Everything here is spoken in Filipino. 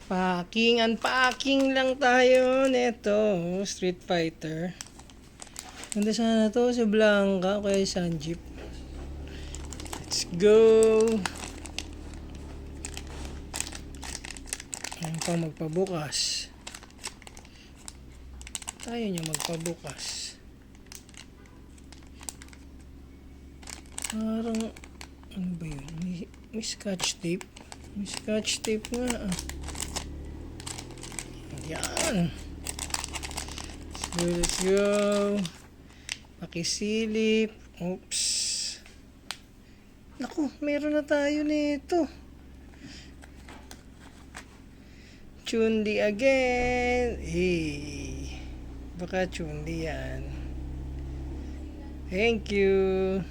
Packing, unpacking lang tayo neto. Street Fighter. Ganda sana to sa Blanca o kaya Sanjeep. Let's go! Ano pa magpabukas? Tayo niya magpabukas. Parang, ano ba yun? May scotch tape. May scotch tape nga ah. Yan. Let's go. Pakisilip. Oops. Naku, meron na tayo nito. Chundi again. Hey. Baka chundi yan. Thank you.